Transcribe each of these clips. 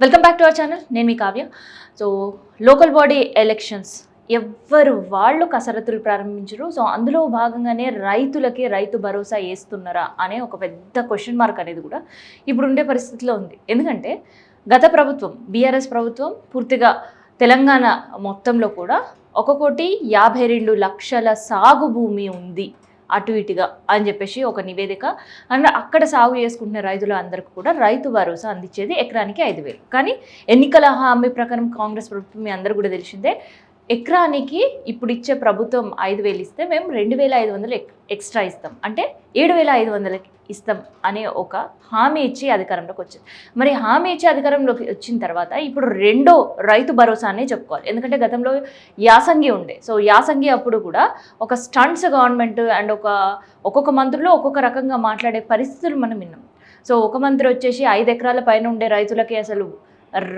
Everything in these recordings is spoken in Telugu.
Welcome back to our channel. నేను మీ Kavya. So local body elections ఎవ్వరు వాళ్ళు కసరత్తులు ప్రారంభించరు. సో అందులో భాగంగానే రైతులకి రైతు భరోసా వేస్తున్నారా అనే ఒక పెద్ద క్వశ్చన్ మార్క్ అనేది కూడా ఇప్పుడు ఉండే పరిస్థితిలో ఉంది. ఎందుకంటే గత ప్రభుత్వం బీఆర్ఎస్ ప్రభుత్వం పూర్తిగా తెలంగాణ మొత్తంలో కూడా 1,52,00,000 సాగు భూమి ఉంది అటు ఇటుగా అని చెప్పేసి ఒక నివేదిక. అండ్ అక్కడ సాగు చేసుకుంటున్న రైతులు అందరికీ కూడా రైతు భరోసా అందించేది ఎకరానికి 5,000. కానీ ఎన్నికల హామీ ప్రకారం కాంగ్రెస్ ప్రభుత్వం మీ అందరూ కూడా తెలిసిందే, ఎకరానికి ఇప్పుడు ఇచ్చే ప్రభుత్వం 5,000 ఇస్తే మేము 2,500 ఎక్స్ట్రా ఇస్తాం, అంటే 7,500 ఇస్తాం అనే ఒక హామీ ఇచ్చి అధికారంలోకి వచ్చింది. మరి హామీ ఇచ్చి అధికారంలోకి వచ్చిన తర్వాత ఇప్పుడు రెండో రైతు భరోసా అనే చెప్పుకోవాలి. ఎందుకంటే గతంలో యాసంగి ఉండే. సో యాసంగి అప్పుడు కూడా ఒక స్టంట్స్ గవర్నమెంట్ అండ్ ఒక్కొక్క మంత్రిలో ఒక్కొక్క రకంగా మాట్లాడే పరిస్థితులు మనం విన్నాం. సో ఒక మంత్రి వచ్చేసి 5 ఎకరాల పైన ఉండే రైతులకి అసలు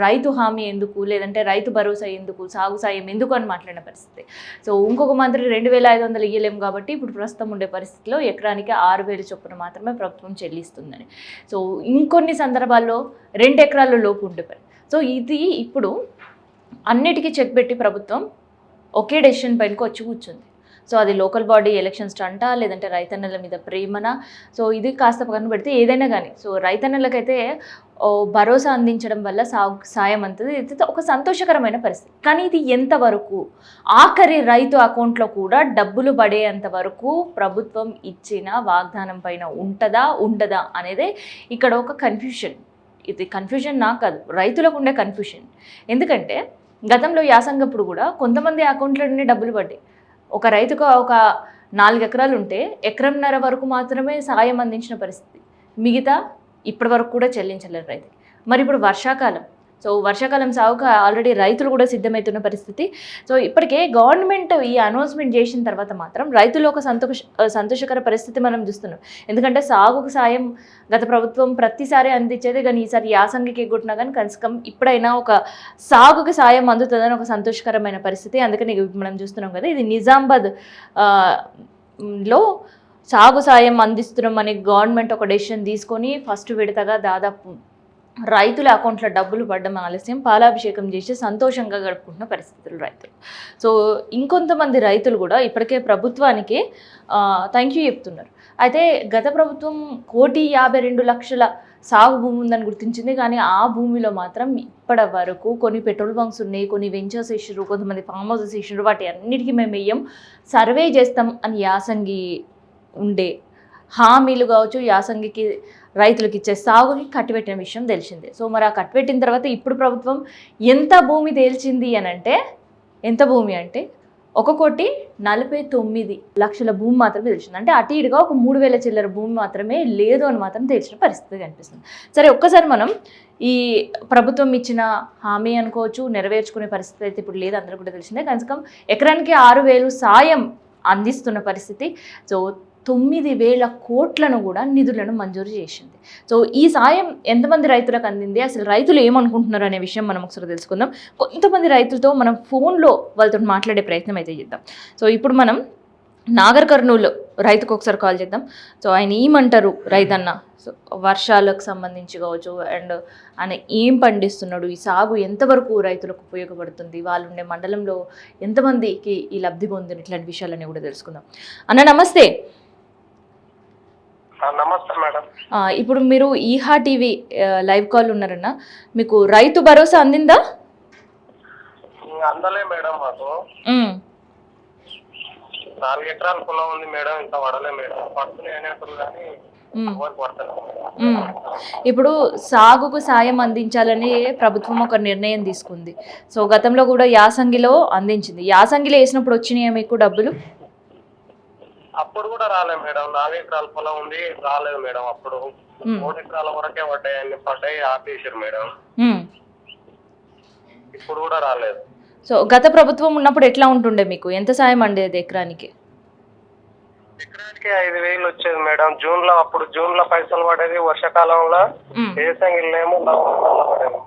రైతు హామీ ఎందుకు, లేదంటే రైతు భరోసా ఎందుకు, సాగు సాయం ఎందుకు అని మాట్లాడిన పరిస్థితి. సో ఇంకొక మంత్రి 2,500 ఇయ్యలేము కాబట్టి ఇప్పుడు ప్రస్తుతం ఉండే పరిస్థితిలో ఎకరానికి 6,000 చొప్పున మాత్రమే ప్రభుత్వం చెల్లిస్తుందని. సో ఇంకొన్ని సందర్భాల్లో 2 ఎకరాల లోపు ఉండే పని. సో ఇది ఇప్పుడు అన్నిటికీ చెక్ పెట్టి ప్రభుత్వం ఒకే డెసిషన్ పైనకి వచ్చి కూర్చుంది. సో అది లోకల్ బాడీ ఎలక్షన్స్ అంటా, లేదంటే రైతన్నల మీద ప్రేమనా, సో ఇది కాస్త పక్కన పెడితే ఏదైనా కానీ సో రైతన్నలకైతే భరోసా అందించడం వల్ల సాయం అంతది ఇది ఒక సంతోషకరమైన పరిస్థితి. కానీ ఇది ఎంతవరకు ఆఖరి రైతు అకౌంట్లో కూడా డబ్బులు పడేంత వరకు ప్రభుత్వం ఇచ్చిన వాగ్దానం పైన ఉండదా అనేదే ఇక్కడ ఒక కన్ఫ్యూషన్. ఇది కన్ఫ్యూజన్ నాకు కాదు, రైతులకు ఉండే కన్ఫ్యూషన్. ఎందుకంటే గతంలో యాసంగప్పుడు కూడా కొంతమంది అకౌంట్లోనే డబ్బులు పడ్డాయి. ఒక రైతుకు ఒక 4 ఎకరాలు ఉంటే 1.5 ఎకరం వరకు మాత్రమే సాయం అందించిన పరిస్థితి, మిగతా ఇప్పటి వరకు కూడా చెల్లించలేరు రైతుకి. మరి ఇప్పుడు వర్షాకాలం, సో వర్షాకాలం సాగుకు ఆల్రెడీ రైతులు కూడా సిద్ధమవుతున్న పరిస్థితి. సో ఇప్పటికే గవర్నమెంట్ ఈ అనౌన్స్మెంట్ చేసిన తర్వాత మాత్రం రైతులు ఒక సంతోషకర పరిస్థితి మనం చూస్తున్నాం. ఎందుకంటే సాగుకు సాయం గత ప్రభుత్వం ప్రతిసారి అందించేది, కానీ ఈసారి యాసంగికి ఎగ్గొట్టినా కానీ కనీసం ఇప్పుడైనా ఒక సాగుకి సాయం అందుతుందని ఒక సంతోషకరమైన పరిస్థితి. అందుకని మనం చూస్తున్నాం కదా, ఇది నిజామాబాద్ లో సాగు సాయం అందిస్తున్నాం అని గవర్నమెంట్ ఒక డెసిషన్ తీసుకొని ఫస్ట్ విడతగా దాదాపు రైతుల అకౌంట్లో డబ్బులు పడ్డం ఆలస్యం, పాలాభిషేకం చేసి సంతోషంగా గడుపుకుంటున్న పరిస్థితులు రైతులు. సో ఇంకొంతమంది రైతులు కూడా ఇప్పటికే ప్రభుత్వానికి థ్యాంక్ యూ చెప్తున్నారు. అయితే గత ప్రభుత్వం 1,52,00,000 సాగు భూమి ఉందని గుర్తించింది, కానీ ఆ భూమిలో మాత్రం ఇప్పటి వరకు కొన్ని పెట్రోల్ బంక్స్ ఉన్నాయి, కొన్ని వెంచర్స్ వేసారు, కొంతమంది ఫామ్ హౌసెస్ వేసారు, వాటి అన్నిటికీ మేము వెయ్యం, సర్వే చేస్తాం అని యాసంగి ఉండే హామీలు కావచ్చు, యాసంగికి రైతులకు ఇచ్చే సాగుకి కట్టిపెట్టిన విషయం తెలిసిందే. సో మరి ఆ కట్టిపెట్టిన తర్వాత ఇప్పుడు ప్రభుత్వం ఎంత భూమి తేల్చింది అని అంటే, ఎంత భూమి అంటే 1,49,00,000 భూమి మాత్రమే తెలిసింది. అంటే అటు ఇటుగా ఒక 3,000 చిల్లర భూమి మాత్రమే లేదు అని మాత్రం తెలిసిన పరిస్థితి కనిపిస్తుంది. సరే ఒక్కసారి మనం ఈ ప్రభుత్వం ఇచ్చిన హామీ అనుకోవచ్చు, నెరవేర్చుకునే పరిస్థితి అయితే ఇప్పుడు లేదు, అందరూ కూడా తెలిసిందే. కనీసం ఎకరానికి 6,000 సాయం అందిస్తున్న పరిస్థితి. సో 9,000 కోట్లను కూడా నిధులను మంజూరు చేసింది. సో ఈ సాయం ఎంతమంది రైతులకు అందింది, అసలు రైతులు ఏమనుకుంటున్నారు అనే విషయం మనం ఒకసారి తెలుసుకుందాం. కొంతమంది రైతులతో మనం ఫోన్లో వాళ్ళతో మాట్లాడే ప్రయత్నం అయితే చేద్దాం. సో ఇప్పుడు మనం నాగర్ కర్నూలు రైతుకు ఒకసారి కాల్ చేద్దాం. సో ఆయన ఏమంటారు రైతన్న, సో వర్షాలకు సంబంధించి కావచ్చు, అండ్ ఆయన ఏం పండిస్తున్నాడు, ఈ సాగు ఎంతవరకు రైతులకు ఉపయోగపడుతుంది, వాళ్ళు ఉండే మండలంలో ఎంతమందికి ఈ లబ్ధి పొందిన, ఇట్లాంటి విషయాలన్నీ కూడా తెలుసుకుందాం. అన్న నమస్తే. నమస్తే మేడం. ఇప్పుడు మీరు ఈహా టీవీ లైవ్ కాల్ ఉన్నారన్న, మీకు రైతు భరోసా అందిందా? అందలే మేడం, మాకు 4 ఎకరాల పొలం ఉంది మేడం, ఇంకా పడలే మేడం. పడుతున్నాయి అనేప్పుడు కానీ ఇప్పుడు సాగుకు సాయం అందించాలని ప్రభుత్వం ఒక నిర్ణయం తీసుకుంది. సో గతంలో కూడా యాసంగిలో అందించింది. యాసంగిలో వేసినప్పుడు వచ్చినాయా మీకు డబ్బులు? అప్పుడు కూడా రాలేదు మేడం. 4 ఎకరాల పొలం ఉంది, రాలేదు మేడం. అప్పుడు 3 ఎకరాల వరకే పడ్డాయి, అన్ని పడ్డాయి, ఆపేసారు మేడం. ఇప్పుడు కూడా రాలేదు. సో గత ప్రభుత్వం ఉన్నప్పుడు ఎట్లా ఉంటుండే, మీకు ఎంత సాయం అండేది ఎకరానికి? ఎకరానికి 5,000 వచ్చేది మేడం. అప్పుడు జూన్ లో పైసలు పడేది, వర్షాకాలంలో ఏసంగిలేమో పడేది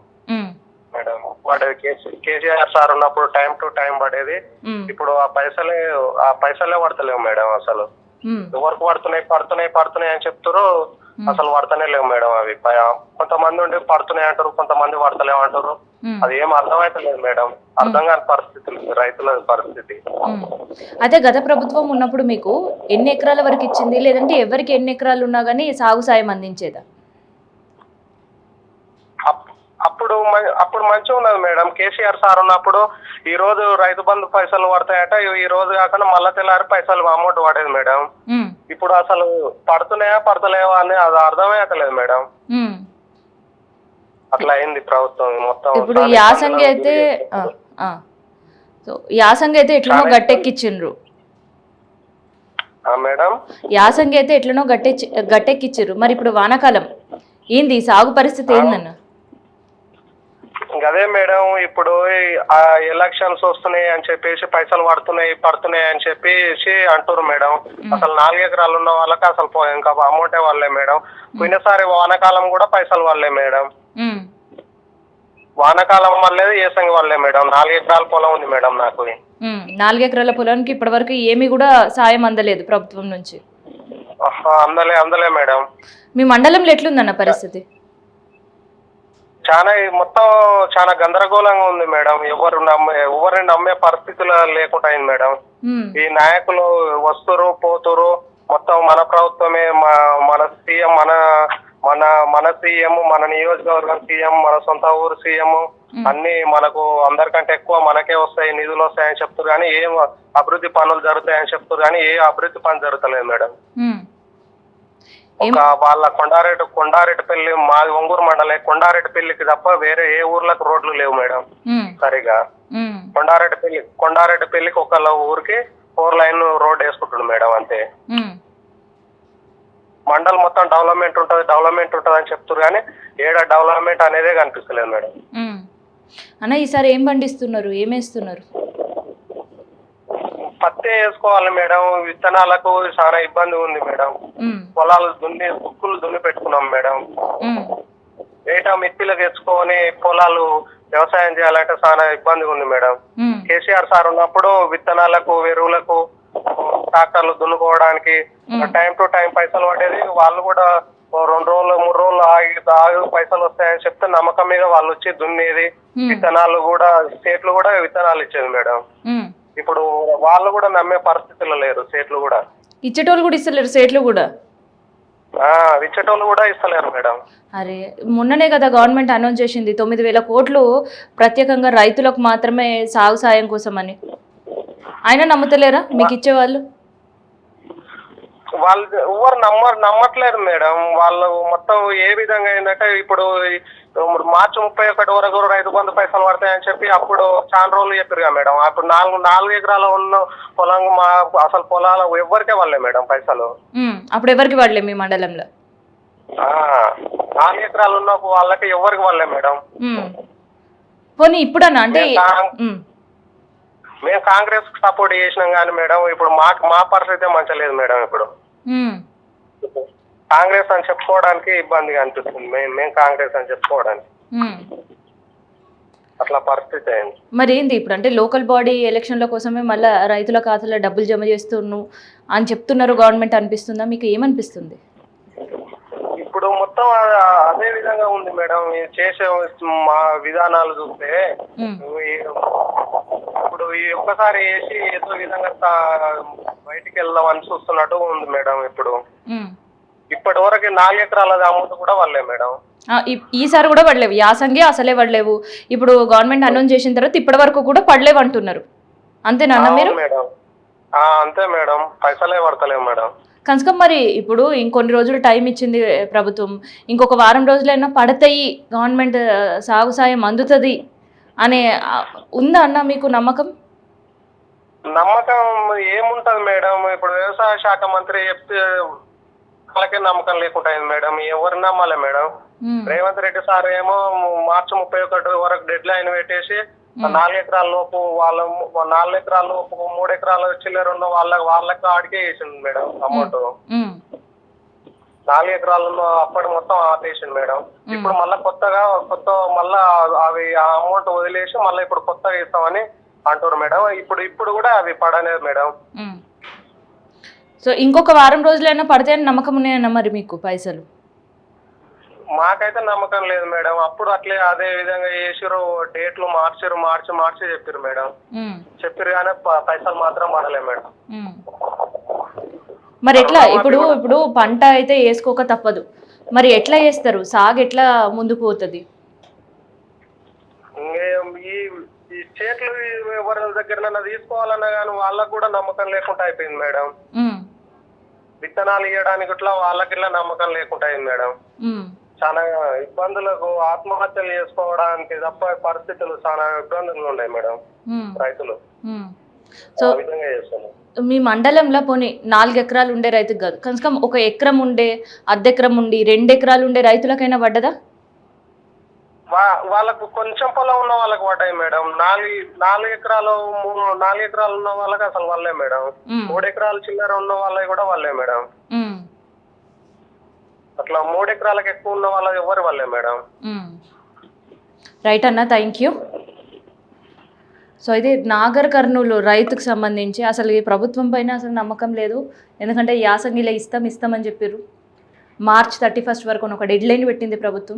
మేడం. పడేది కేసీఆర్ సార్ ఉన్నప్పుడు టైం టు టైం పడేది. ఇప్పుడు ఆ పైసలే పడతలేవు మేడం. అసలు ఎవరికి పడుతున్నాయి అని చెప్తారు, అసలు పడతనే లేవు మేడం అవి. కొంతమంది ఉండి పడుతున్నాయి అంటారు, కొంతమంది పడతలేవు అంటారు. అది ఏం అర్థమైతలేదు మేడం. అర్థం కాని పరిస్థితులు రైతుల పరిస్థితి. అయితే గత ప్రభుత్వం ఉన్నప్పుడు మీకు ఎన్ని ఎకరాల వరకు ఇచ్చింది, లేదంటే ఎవరికి ఎన్ని ఎకరాలు ఉన్నా కానీ సాగు సాయం అందించేదా? అప్పుడు మంచిగా ఉన్నది మేడం. కేసీఆర్ సార్ ఉన్నప్పుడు ఈ రోజు రైతు బంధు పైసలు పడతాయట, ఈ రోజు కాకుండా మళ్ళా తెల్లారి పైసలు అమౌంట్ పడేది మేడం. ఇప్పుడు అసలు పడుతున్నాయా పడతలేవా అని అది అర్థమే అవుతలేదు మేడం. అట్లా అయింది ప్రభుత్వం మొత్తం. ఇప్పుడు యాసంగి అయితే యాసంగి అయితే ఎట్లనో గట్టెక్కిచ్చిండ్రు మేడం. యాసంగి అయితే ఎట్లనో గట్టెక్కిచ్చిర్రు. మరి ఇప్పుడు వానాకాలం ఏంది సాగు పరిస్థితి ఏందన్న? అదే మేడం, ఇప్పుడు ఎలక్షన్స్ వస్తున్నాయి అని చెప్పేసి పైసలు పడుతున్నాయి అని చెప్పేసి అంటారు మేడం. అసలు 4 ఎకరాలు ఉన్న వాళ్ళకి అసలు ఇంకా అమౌంటే వాళ్ళే మేడం. పోయినసారి వానాకాలం కూడా పైసలు వాళ్ళే మేడం. వానాకాలం వల్లేదు, ఏసంగి వల్లే మేడం. 4 ఎకరాల పొలం ఉంది మేడం నాకు. 4 ఎకరాల పొలానికి ఇప్పటి వరకు ఏమీ కూడా సాయం అందలేదు ప్రభుత్వం నుంచి. అందలే మేడం. మీ మండలంలో ఎట్లుందన్న పరిస్థితి? మొత్తం చాలా గందరగోళంగా ఉంది మేడం. ఎవరిని నమ్మే పరిస్థితులు లేకుండా అయింది మేడం. ఈ నాయకులు వస్తురు పోతురు, మొత్తం మన ప్రభుత్వమే, మన సీఎం, మన సీఎం, మన నియోజకవర్గం సీఎం, మన సొంత ఊరు సీఎం, అన్ని మనకు అందరికంటే ఎక్కువ మనకే వస్తాయి, నిధులు వస్తాయని చెప్తారు కానీ ఏం అభివృద్ధి పనులు జరుగుతాయని చెప్తారు కానీ ఏ అభివృద్ధి పని జరుగుతలేదు మేడం. వాళ్ళ కొండారెడ్డిపల్లి, మాది ఒంగూరు మండలే, కొండారెడ్డిపల్లికి తప్ప వేరే ఏ ఊర్లకు రోడ్లు లేవు మేడం సరిగా. కొండారెడ్డిపల్లికి ఒక ఊరికి 4 లైన్ రోడ్ వేసుకుంటుంది మేడం అంతే. మండల్ మొత్తం డెవలప్మెంట్ ఉంటుంది అని చెప్తారు కానీ ఏడ డెవలప్మెంట్ అనేదే కనిపిస్తలేదు మేడం. అన్న ఈసారి ఏం పండిస్తున్నారు, ఏమేస్తున్నారు? పత్తి వేసుకోవాలి మేడం. విత్తనాలకు చాలా ఇబ్బంది ఉంది మేడం. పొలాలు బుక్కులు దున్ని పెట్టుకున్నాం మేడం. మిత్తిలకు తెచ్చుకొని పొలాలు వ్యవసాయం చేయాలంటే చాలా ఇబ్బంది ఉంది మేడం. కేసీఆర్ సార్ ఉన్నప్పుడు విత్తనాలకు, ఎరువులకు, ట్రాక్టర్లు దున్నుకోవడానికి టైం టు టైం పైసలు పడేది. వాళ్ళు కూడా 2 రోజులు 3 రోజులు ఆగి పైసలు వస్తాయని చెప్తే నమ్మకం మీద వాళ్ళు వచ్చి దున్నేది. విత్తనాలు కూడా స్టేట్లు కూడా విత్తనాలు ఇచ్చేది మేడం. ఇప్పుడు వాళ్ళు కూడా నమ్మే పరిస్థితుల్లో లేరు. సేట్లు కూడా ఇచ్చేటోళ్ళు కూడా ఇస్తలేరు, సేట్లు కూడా ఇచ్చేటోళ్ళు కూడా ఇస్తలేరు మేడం. అరే మొన్ననే కదా గవర్నమెంట్ అనౌన్స్ చేసింది 9,000 కోట్లు ప్రత్యేకంగా రైతులకు మాత్రమే సాగు సాయం కోసం అని. అయినా నమ్ముతలేరా మీకు ఇచ్చేవాళ్ళు? వాళ్ళు ఎవరు నమ్మట్లేరు మేడం. వాళ్ళు మొత్తం ఏ విధంగా ఏంటంటే ఇప్పుడు మార్చి 31 వరకు రైతు బంధు పైసలు పడతాయని చెప్పి అప్పుడు చాలా రోజులు చెప్పారు కదా మేడం. అప్పుడు 4 ఎకరాల ఉన్న పొలం అసలు పొలాలు ఎవరికే వాళ్ళే మేడం పైసలు. అప్పుడు ఎవరికి వాళ్ళే మీ మండలంలో? 4 ఎకరాలు ఉన్న వాళ్ళకి ఎవరికి వాళ్ళే మేడం. పోనీ ఇప్పుడన్నా అంటే మేము కాంగ్రెస్ సపోర్ట్ చేసినాం కానీ మేడం ఇప్పుడు మా పరిస్థితి మంచిగా లేదు మేడం. ఇప్పుడు కాంగ్రెస్ అని చెప్పుకోవడానికి ఇబ్బందిగా అనిపిస్తుంది. మేము కాంగ్రెస్ అని చెప్పుకోవడానికి అట్లా పరిస్థితి అయింది. మరి ఏంది ఇప్పుడు అంటే లోకల్ బాడీ ఎలక్షన్ల కోసమే మళ్ళీ రైతుల ఖాతాలో డబ్బులు జమ చేస్తున్నాను అని చెప్తున్నారు గవర్నమెంట్ అనిపిస్తుందా? మీకు ఏమనిపిస్తుంది? ఇప్పుడు మొత్తం అదే విధంగా ఉంది మేడం. చేసే మా విధానాలు చూస్తే ఇప్పుడు ఈ ఒక్కసారి వేసి ఏదో విధంగా బయటికి వెళ్దామని చూస్తున్నట్టు ఉంది మేడం. ఇప్పటి వరకు 4 ఎకరాల అమౌంట్ కూడా వాళ్ళే మేడం. ఈసారి కూడా పడలేవు, యాసంగి అసలే పడలేవు. ఇప్పుడు గవర్నమెంట్ అనౌన్స్ చేసిన తర్వాత ఇప్పటి వరకు కూడా పడలేవు అంటున్నారు. అంతేనా మీరు? మేడం అంతే మేడం, పైసలే పడతలేవు మేడం. కనుక మరి ఇప్పుడు ఇంకొన్ని రోజులు టైం ఇచ్చింది ప్రభుత్వం, ఇంకొక వారం రోజులైనా పడతాయి, గవర్నమెంట్ సాగు సాయం అందుతుంది అనే ఉందా అన్న మీకు నమ్మకం? నమ్మకం ఏముంటది మేడం. ఇప్పుడు వ్యవసాయ శాఖ మంత్రి చెప్తే వాళ్ళకే నమ్మకం లేకుండా అయింది మేడం. ఎవరు నమ్మాలి మేడం? రేవంత్ రెడ్డి సార్ ఏమో మార్చి 31 వరకు డెడ్ లైన్ పెట్టేసి 4 ఎకరాల లోపు 4 ఎకరాల లోపు 3 ఎకరాల చిల్లర ఉన్న వాళ్ళకి ఆడికే వేసింది మేడం అమౌంట్. 4 ఎకరాలలో అప్పటి మొత్తం ఆపేసింది మేడం. ఇప్పుడు మళ్ళీ కొత్త మళ్ళా అవి ఆ అమౌంట్ వదిలేసి మళ్ళీ ఇప్పుడు కొత్తగా ఇస్తామని అంటారు మేడం. ఇప్పుడు కూడా అవి పడలేదు మేడం. సో ఇంకొక వారం రోజులైనా పడతాయని నమ్మకం ఉన్నాయన్న మరి మీకు పైసలు? మాకైతే నమ్మకం లేదు మేడం. అప్పుడు అట్లే అదే విధంగా చేసిరు, డేట్లు మార్చి చెప్పారు మేడం. చెప్పారు కానీ పైసలు మాత్రం పడలే మేడం. మరి ఎట్లా ఇప్పుడు పంట అయితే వేసుకోక తప్పదు, మరి ఎట్లా చేస్తారు? సాగు ఎట్లా ముందుకు పోతుంది? ఈ చేతులు ఎవరి దగ్గర తీసుకోవాలన్నా కానీ వాళ్ళకు కూడా నమ్మకం లేకుండా అయిపోయింది మేడం. విత్తనాలు ఇవ్వడానికి ఇట్లా వాళ్ళకి ఇట్లా నమ్మకం లేకుండా అయింది మేడం. చాలా ఇబ్బందులకు ఆత్మహత్యలు చేసుకోవడానికి తప్ప పరిస్థితులు చాలా ఇబ్బందులు ఉన్నాయి మేడం రైతులు. సో మీ మండలంలో పోనీ 4 ఎకరాలు ఉండే రైతుకు కాదు, కనీసం 1 ఎకరం ఉండే, అర్ధ ఎకరం ఉండి 2 ఎకరాలు ఉండే రైతులకైనా పడ్డదా? వాళ్ళకు కొంచెం పొలం ఉన్న వాళ్ళకి పడ్డాయి మేడం. 4 ఎకరాలు 4 ఎకరాలు ఉన్న వాళ్ళకి అసలు వాళ్ళే మేడం. 3 ఎకరాలు చిల్లర ఉన్న వాళ్ళకి కూడా వాళ్ళే మేడం. అట్లా 3 ఎకరాలకు ఎక్కువ ఉన్న వాళ్ళకి ఎవరు వాళ్ళే మేడం. రైట్ అన్న, థ్యాంక్ యూ. సో ఇది నాగర్ కర్నూలు రైతుకు సంబంధించి అసలు ఈ ప్రభుత్వం పైన అసలు నమ్మకం లేదు. ఎందుకంటే యాసంగిలో ఇస్తామని చెప్పారు. మార్చ్ 31 వరకు ఒక డెడ్ లైన్ పెట్టింది ప్రభుత్వం,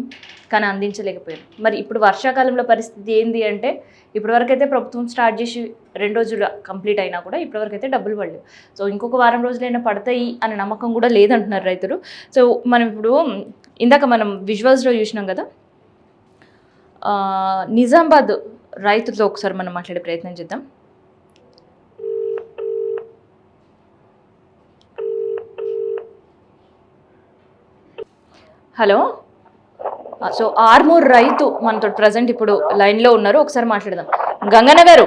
కానీ అందించలేకపోయారు. మరి ఇప్పుడు వర్షాకాలంలో పరిస్థితి ఏంది అంటే, ఇప్పటివరకు అయితే ప్రభుత్వం స్టార్ట్ చేసి 2 రోజులు కంప్లీట్ అయినా కూడా ఇప్పటివరకు అయితే డబ్బులు పడలేవు. సో ఇంకొక వారం రోజులైనా పడతాయి అనే నమ్మకం కూడా లేదంటున్నారు రైతులు. సో మనం ఇప్పుడు ఇందాక మనం విజువల్స్లో చూసినాం కదా, నిజామాబాద్ రైతులతో ఒకసారి మనం మాట్లాడే ప్రయత్నం చేద్దాం. హలో, సో ఆర్మూర్ రైతు మనతో ప్రజెంట్ ఇప్పుడు లైన్లో ఉన్నారు, ఒకసారి మాట్లాడదాం. గంగన్న గారు,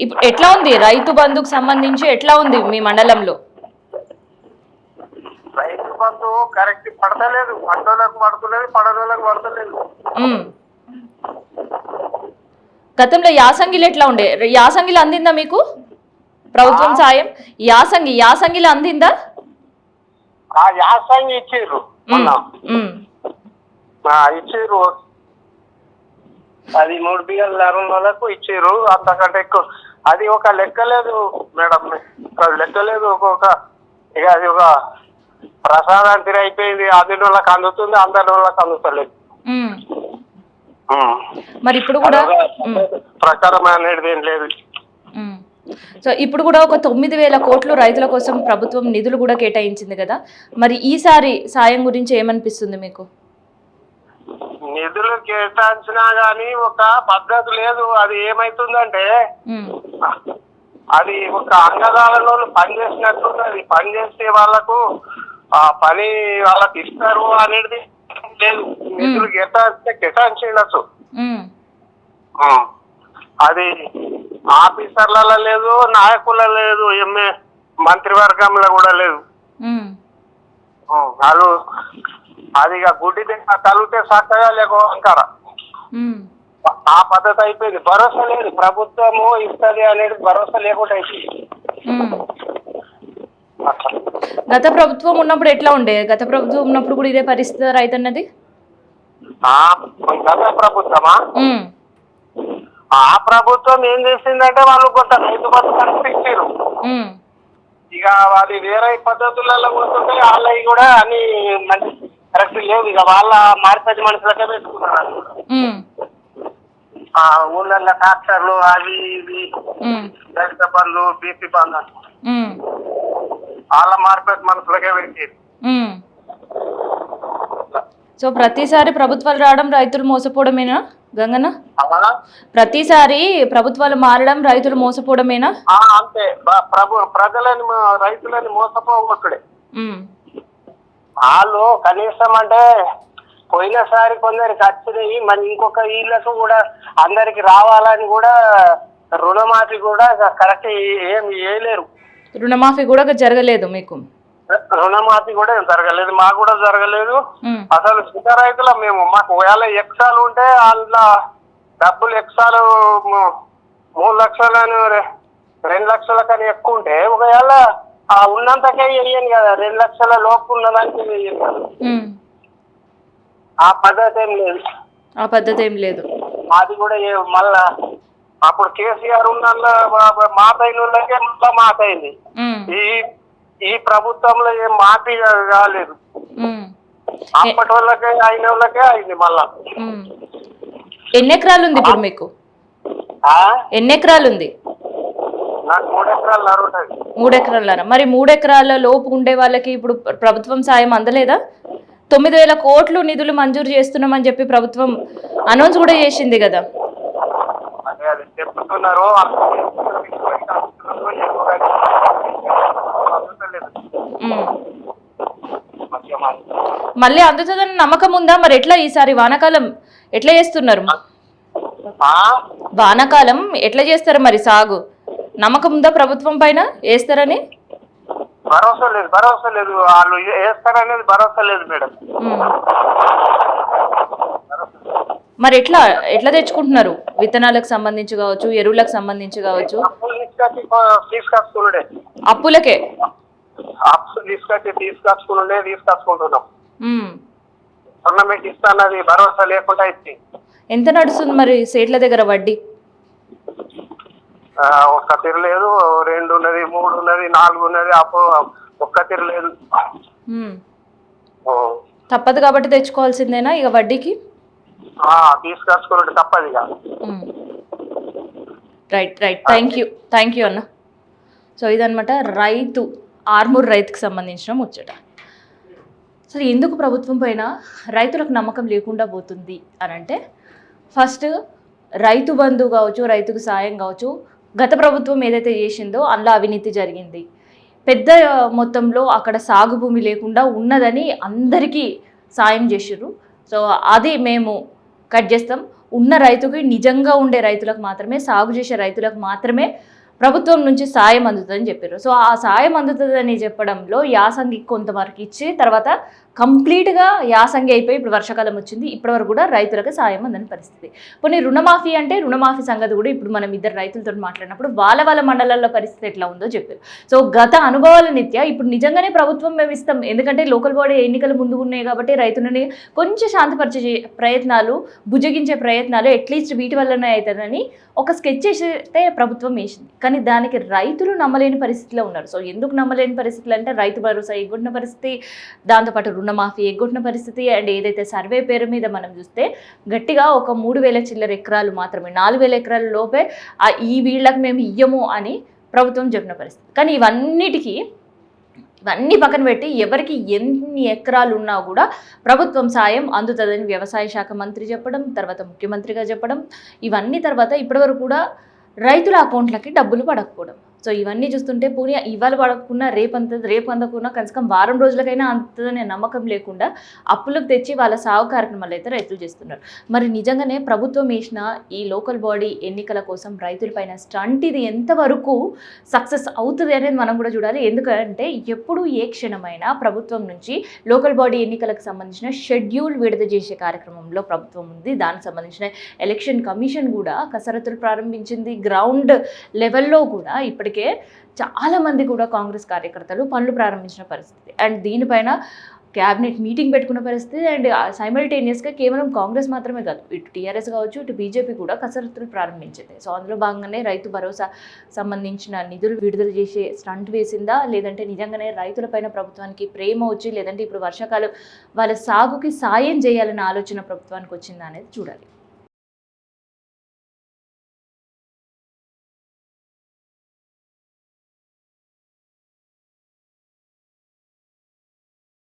ఇప్పుడు ఎట్లా ఉంది రైతు బంధుకు సంబంధించి, ఎట్లా ఉంది మీ మండలంలో? రైతు బంధు కరెక్ట్ పడతలేదు, పంటలకు పడుతలేదు, పడదలకు పడతలేదు. గతంలో యాసంగిలో ఎట్లా ఉండే? యాసంగిలో అందిందా మీకు ప్రభుత్వం సాయం? యాసంగిలో అందిందా? యాసంగి ఇచ్చిర్రు, ఇచ్చిర్రు. అది 3 బియ్యాలు అరుణ్ వాళ్ళకు ఇచ్చిర్రు. అంతకంటే ఎక్కువ అది ఒక లెక్కలేదు మేడం, లెక్కలేదు. ఇక అది ఒక ప్రసాదానికి అయిపోయింది. అందిన వాళ్ళకి అందుతుంది, అందరి వాళ్ళకి అందుతలేదు. మరి ఇప్పుడు కూడా ప్రకారం అనేది ఏం లేదు. సో ఇప్పుడు కూడా ఒక 9,000 కోట్లు రైతుల కోసం ప్రభుత్వం నిధులు కూడా కేటాయించింది కదా, మరి ఈసారి సాయం గురించి ఏమనిపిస్తుంది మీకు? నిధులు కేటాయించినా గానీ ఒక పద్ధతి లేదు. అది ఏమైతుందంటే అది ఒక అంగదాలలో పని చేసినట్టు, అది పని చేస్తే వాళ్ళకు ఆ పని వాళ్ళకి ఇస్తారు అనేది లేదు. నిధులు కేటాయించవచ్చు, అది ఆఫీసర్లలో లేదు, నాయకులలో లేదు, మంత్రివర్గంలో కూడా లేదు. వాళ్ళు అది గుడ్డి తలిగితే చక్కగా లేకపోతారా, ఆ పద్ధతి అయిపోయింది. భరోసా లేదు, ప్రభుత్వము ఇస్తుంది అనేది భరోసా లేకుండా అయిపోయింది. గత ప్రభుత్వం ఉన్నప్పుడు ఎట్లా ఉండే? గత ప్రభుత్వం ఉన్నప్పుడు కూడా ఇదే పరిస్థితి రైతు అన్నది? గత ప్రభుత్వమా? ఆ ప్రభుత్వం ఏం చేసిందంటే వాళ్ళు కొంత రైతు బతుకు ఇచ్చారు. ఇక అది వేరే పద్ధతులలో పోతుంటే వాళ్ళవి కూడా అన్ని మంచి కరెక్ట్ లేవు. ఇక వాళ్ళ మార్కెట్ మనుషులకే పెట్టుకున్నారు. ఊళ్ళల్లో ట్రాక్టర్లు అవి ఇవి దళిత బండ్లు, బీపీ బండ్లు వాళ్ళ మార్కెట్ మనుషులకే పెట్టారు. సో ప్రతిసారి ప్రభుత్వాలు రావడం రైతులు మోసపోవడమేనా గంగన్న? ప్రతిసారి ప్రభుత్వాలు మారడం రైతులు మోసపోవడమేనా? అంతే, ప్రజలని రైతులని మోసపోవచ్చుడే. వాళ్ళు కనీసం అంటే పోయినసారి కొందరికి వచ్చినాయి, మరి ఇంకొక వీళ్ళకు కూడా అందరికి రావాలని కూడా రుణమాఫీ కూడా కరెక్ట్ ఏం చేయలేరు. రుణమాఫీ కూడా జరగలేదు మీకు? రుణమాఫీ కూడా జరగలేదు, మాకు కూడా జరగలేదు. అసలు చిన్న రైతుల మేము, మాకు వేళ ఎక్సాలు ఉంటే అందులో డబ్బులు ఎక్సాలు 3 లక్షలని 2 లక్షల కన్నా ఎక్కువ ఉంటే ఒకవేళ ఉన్నంతకే వేయను కదా, 2 లక్షల లోపు ఉన్నదానికి ఆ పద్ధతి ఏం లేదు. అది కూడా మళ్ళా అప్పుడు కేసీఆర్ ఉన్న మాతైన వాళ్ళకే మళ్ళా మాతైంది. ఈ ప్రభుత్వంలో ఏం మాఫీ కాలేదు. ఉమ్. అప్పటి వాళ్ళకే అయిన వాళ్ళకే అయింది మళ్ళా. ఉమ్. ఎన్ని ఎకరాలు ఉంది ఇప్పుడు మీకు? ఆ? ఎన్ని ఎకరాలు ఉంది? నాకు 3 ఎకరాలు నరు ఉంటుంది. 3 ఎకరాలరా? మరి 3 ఎకరాల లోపు ఉండే వాళ్ళకి ఇప్పుడు ప్రభుత్వం సాయం అందలేదా? 9,000 కోట్లు నిధులు మంజూరు చేస్తున్నామని చెప్పి ప్రభుత్వం అనౌన్స్ కూడా చేసింది కదా. అదే అది చెప్తున్నారు. ఉమ్. మళ్ళీ అందుతుందని నమ్మకం ఉందా? మరి ఎట్లా ఈసారి వానాకాలం ఎట్లా చేస్తున్నారు? వానాకాలం ఎట్లా చేస్తారు మరి సాగు? నమ్మకం ఉందా ప్రభుత్వం పైన వేస్తారని? భరోసా లేదు వాళ్ళు వేస్తారనేది భరోసా లేదు మేడం. మరి ఎట్లా ఎట్లా తెచ్చుకుంటున్నారు? విత్తనాలకు సంబంధించి కావచ్చు, ఎరువులకు సంబంధించి కావచ్చు. అప్పులకే తీసుకొచ్చుకుంటున్నాం. టోర్నమెంట్ ఇస్తానది భరోసా లేకుండా ఇచ్చి. ఎంత నడుస్తుంది మరి సేట్ల దగ్గర వడ్డీ? ఒక్క తీరు లేదు, 2 ఉన్నది, 3 ఉన్నది, 4 ఉన్నది, ఒక్క తీరు లేదు. తప్పదు కాబట్టి తెచ్చుకోవాల్సిందేనా ఇక వడ్డీకి? తీసుకొచ్చుకున్నట్టు తప్పదు ఇక. రైట్ థ్యాంక్ యూ అన్న. సో ఇదనమాట రైతు, ఆర్మూర్ రైతుకి సంబంధించిన ముచ్చట. సో ఎందుకు ప్రభుత్వం పైన రైతులకు నమ్మకం లేకుండా పోతుంది అని అంటే, ఫస్ట్ రైతు బంధు కావచ్చు, రైతుకు సాయం కావచ్చు, గత ప్రభుత్వం ఏదైతే చేసిందో అందులో అవినీతి జరిగింది. పెద్ద మొత్తంలో అక్కడ సాగు భూమి లేకుండా ఉన్నదని అందరికీ సాయం చేసిర్రు. సో అది మేము కట్ చేస్తాం. ఉన్న రైతుకి, నిజంగా ఉండే రైతులకు మాత్రమే, సాగు చేసే రైతులకు మాత్రమే ప్రభుత్వం నుంచి సాయం అందుతుందని చెప్పారు. సో ఆ సాయం అందుతుందని చెప్పడంలో యాసంగి కొంతవరకు ఇచ్చి తర్వాత కంప్లీట్గా యాసంగి అయిపోయి ఇప్పుడు వర్షాకాలం వచ్చింది, ఇప్పటివరకు కూడా రైతులకు సాయం అందని పరిస్థితి. కొన్ని రుణమాఫీ అంటే రుణమాఫీ సంగతి కూడా ఇప్పుడు మనం ఇద్దరు రైతులతో మాట్లాడినప్పుడు వాళ్ళ మండలాల్లో పరిస్థితి ఎట్లా ఉందో చెప్పారు. సో గత అనుభవాల నిత్యా ఇప్పుడు నిజంగానే ప్రభుత్వం మేము ఇస్తాం, ఎందుకంటే లోకల్ బాడీ ఎన్నికలు ముందు ఉన్నాయి కాబట్టి రైతులని కొంచెం శాంతిపరిచే ప్రయత్నాలు, బుజ్జగించే ప్రయత్నాలు అట్లీస్ట్ వీటి వల్లనే అవుతుందని ఒక స్కెచ్ చేస్తే ప్రభుత్వం వేసింది. కానీ దానికి రైతులు నమ్మలేని పరిస్థితిలో ఉన్నారు. సో ఎందుకు నమ్మలేని పరిస్థితులు అంటే రైతు భరోసా ఎగ్గొట్టిన పరిస్థితి, దాంతోపాటు రుణమాఫీ ఎగ్గొట్టిన పరిస్థితి, అండ్ ఏదైతే సర్వే పేరు మీద మనం చూస్తే గట్టిగా ఒక 3,000 చిల్లర ఎకరాలు మాత్రమే, 4,000 ఎకరాల లోపే ఈ వీళ్ళకి మేము ఇయ్యము అని ప్రభుత్వం చెప్పిన పరిస్థితి. కానీ ఇవన్నీ పక్కన పెట్టి ఎవరికి ఎన్ని ఎకరాలు ఉన్నా కూడా ప్రభుత్వం సాయం అందుతుందని వ్యవసాయ శాఖ మంత్రి చెప్పడం, తర్వాత ముఖ్యమంత్రిగా చెప్పడం, ఇవన్నీ తర్వాత ఇప్పటివరకు కూడా రైతుల అకౌంట్లకి డబ్బులు పడకపోవడం. సో ఇవన్నీ చూస్తుంటే పోనీ ఇవాళ పడకున్నా రేపు అందకున్నా కనీసం వారం రోజులకైనా అంతదనే నమ్మకం లేకుండా అప్పులకు తెచ్చి వాళ్ళ సాగు కార్యక్రమాలు అయితే రైతులు చేస్తున్నారు. మరి నిజంగానే ప్రభుత్వం వేసిన ఈ లోకల్ బాడీ ఎన్నికల కోసం రైతులపైన స్టంట్ ఇది ఎంతవరకు సక్సెస్ అవుతుంది అనేది మనం కూడా చూడాలి. ఎందుకంటే ఎప్పుడు ఏ క్షణమైనా ప్రభుత్వం నుంచి లోకల్ బాడీ ఎన్నికలకు సంబంధించిన షెడ్యూల్ విడుదల చేసే కార్యక్రమంలో ప్రభుత్వం ఉంది. దానికి సంబంధించిన ఎలక్షన్ కమిషన్ కూడా కసరత్తులు ప్రారంభించింది. గ్రౌండ్ లెవెల్లో కూడా ఇప్పటికే చాలామంది కూడా కాంగ్రెస్ కార్యకర్తలు పనులు ప్రారంభించిన పరిస్థితి, అండ్ దీనిపైన క్యాబినెట్ మీటింగ్ పెట్టుకున్న పరిస్థితి, అండ్ సైమల్టేనియస్గా కేవలం కాంగ్రెస్ మాత్రమే కాదు, ఇటు టీఆర్ఎస్ కావచ్చు, ఇటు బీజేపీ కూడా కసరత్తులు ప్రారంభించింది. సో అందులో భాగంగానే రైతు భరోసా సంబంధించిన నిధులు విడుదల చేసే స్టంట్ వేసిందా, లేదంటే నిజంగానే రైతులపైన ప్రభుత్వానికి ప్రేమ వచ్చి, లేదంటే ఇప్పుడు వర్షాకాలం వాళ్ళ సాగుకి సాయం చేయాలన్న ఆలోచన ప్రభుత్వానికి వచ్చిందా అనేది చూడాలి.